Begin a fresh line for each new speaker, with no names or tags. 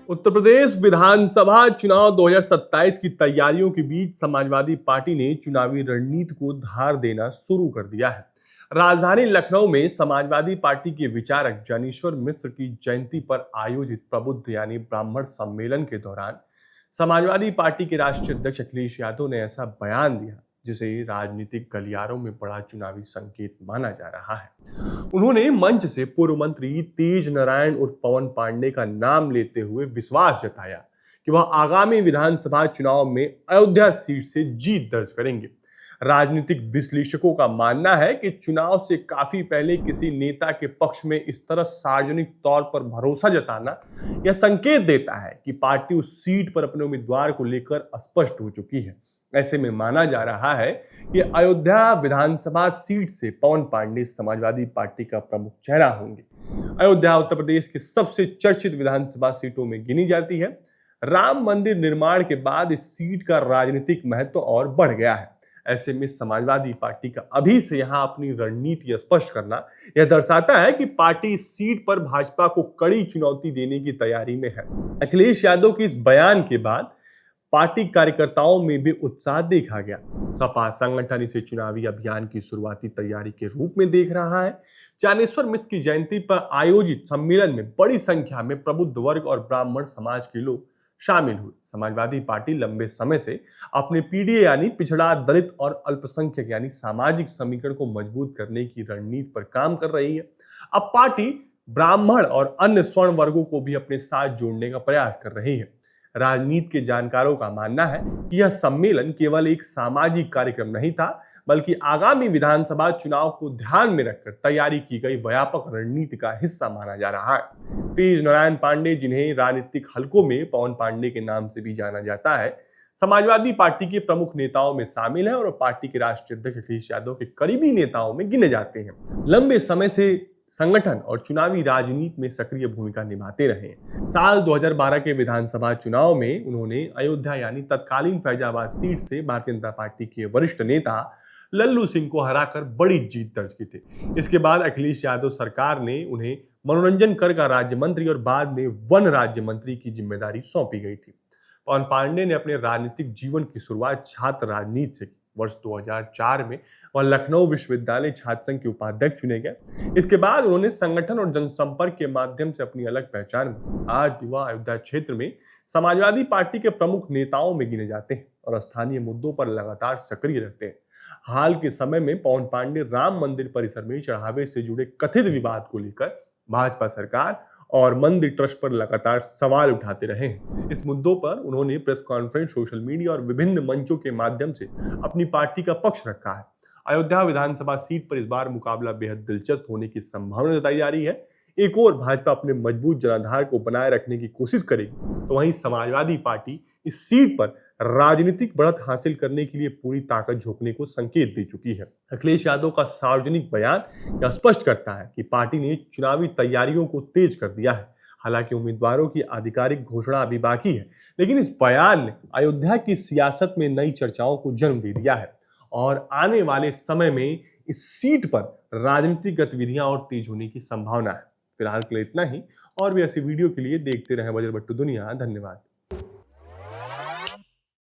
उत्तर प्रदेश विधानसभा चुनाव 2027 की तैयारियों के बीच समाजवादी पार्टी ने चुनावी रणनीति को धार देना शुरू कर दिया है। राजधानी लखनऊ में समाजवादी पार्टी के विचारक ज्ञानेश्वर मिश्र की जयंती पर आयोजित प्रबुद्ध यानी ब्राह्मण सम्मेलन के दौरान समाजवादी पार्टी के राष्ट्रीय अध्यक्ष अखिलेश यादव ने ऐसा बयान दिया जिसे राजनीतिक गलियारों में बड़ा चुनावी संकेत माना जा रहा है। उन्होंने मंच से पूर्व मंत्री तेज नारायण उर्फ पवन पांडे का नाम लेते हुए विश्वास जताया कि वह आगामी विधानसभा चुनाव में अयोध्या सीट से जीत दर्ज करेंगे। राजनीतिक विश्लेषकों का मानना है कि चुनाव से काफी पहले किसी नेता के पक्ष में इस तरह सार्वजनिक तौर पर भरोसा जताना यह संकेत देता है कि पार्टी उस सीट पर अपने उम्मीदवार को लेकर स्पष्ट हो चुकी है। ऐसे में माना जा रहा है कि अयोध्या विधानसभा सीट से पवन पांडे समाजवादी पार्टी का प्रमुख चेहरा होंगे। अयोध्या उत्तर प्रदेश की सबसे चर्चित विधानसभा सीटों में गिनी जाती है। राम मंदिर निर्माण के बाद इस सीट का राजनीतिक महत्व और बढ़ गया है। ऐसे में समाजवादी पार्टी का अभी से यहां अपनी रणनीति स्पष्ट करना यह दर्शाता है कि पार्टी इस सीट पर भाजपा को कड़ी चुनौती देने की तैयारी में है। अखिलेश यादव के इस बयान के बाद पार्टी कार्यकर्ताओं में भी उत्साह देखा गया। सपा संगठन इसे चुनावी अभियान की शुरुआती तैयारी के रूप में देख रहा है। ज्ञानेश्वर मिश्र की जयंती पर आयोजित सम्मेलन में बड़ी संख्या में प्रबुद्ध वर्ग और ब्राह्मण समाज के लोग शामिल हुए। समाजवादी पार्टी लंबे समय से अपने पीडीए यानी पिछड़ा, दलित और अल्पसंख्यक यानी सामाजिक समीकरण को मजबूत करने की रणनीति पर काम कर रही है। अब पार्टी ब्राह्मण और अन्य स्वर्ण वर्गों को भी अपने साथ जोड़ने का प्रयास कर रही है। राजनीति के जानकारों का मानना है कि यह सम्मेलन केवल एक सामाजिक कार्यक्रम नहीं था, बल्कि आगामी विधानसभा चुनाव को ध्यान में रखकर तैयारी की गई व्यापक रणनीति का हिस्सा माना जा रहा है। तेज नारायण पांडे, जिन्हें राजनीतिक हलकों में पवन पांडे के नाम से भी जाना जाता है, समाजवादी पार्टी के प्रमुख नेताओं में शामिल है और पार्टी के राष्ट्रीय अध्यक्ष अखिलेश यादव के करीबी नेताओं में गिने जाते हैं। लंबे समय से संगठन और चुनावी राजनीति में सक्रिय भूमिका निभाते रहे। साल 2012 के विधानसभा चुनाव में उन्होंने अयोध्या यानी तत्कालीन फैजाबाद सीट से भारतीय जनता पार्टी के वरिष्ठ नेता लल्लू सिंह को हराकर बड़ी जीत दर्ज की थी। इसके बाद अखिलेश यादव सरकार ने उन्हें मनोरंजन कर का राज्य मंत्री और बाद में वन राज्य मंत्री की जिम्मेदारी सौंपी गई थी। पवन पांडे ने अपने राजनीतिक जीवन की शुरुआत छात्र राजनीति से की। वर्ष 2004 में वह लखनऊ विश्वविद्यालय छात्र संघ के उपाध्यक्ष चुने गए। इसके बाद उन्होंने संगठन और जनसंपर्क के माध्यम से अपनी अलग पहचान बनाई। आज भी वह अयोध्या क्षेत्र में समाजवादी पार्टी के प्रमुख नेताओं में गिने जाते हैं और स्थानीय मुद्दों पर लगातार सक्रिय रहते हैं। हाल के समय में पवन पांडे राम मंदिर परिसर में चढ़ावे से जुड़े कथित विवाद को लेकर भाजपा सरकार और मंदिर ट्रस्ट पर लगातार सवाल उठाते रहे हैं। इस मुद्दों पर उन्होंने प्रेस कॉन्फ्रेंस, सोशल मीडिया और विभिन्न मंचों के माध्यम से अपनी पार्टी का पक्ष रखा है। अयोध्या विधानसभा सीट पर इस बार मुकाबला बेहद दिलचस्प होने की संभावना जताई जा रही है। एक और भाजपा अपने मजबूत जनाधार को बनाए रखने की कोशिश करेगी, तो वहीं समाजवादी पार्टी इस सीट पर राजनीतिक बढ़त हासिल करने के लिए पूरी ताकत झोंकने को संकेत दे चुकी है। अखिलेश यादव का सार्वजनिक बयान यह स्पष्ट करता है कि पार्टी ने चुनावी तैयारियों को तेज कर दिया है। हालांकि उम्मीदवारों की आधिकारिक घोषणा अभी बाकी है, लेकिन इस बयान ने अयोध्या की सियासत में नई चर्चाओं को जन्म दे दिया है और आने वाले समय में इस सीट पर राजनीतिक गतिविधियां और तेज होने की संभावना है। फिलहाल के लिए इतना ही। और भी ऐसी वीडियो के लिए देखते रहें बजरबट्टू दुनिया। धन्यवाद।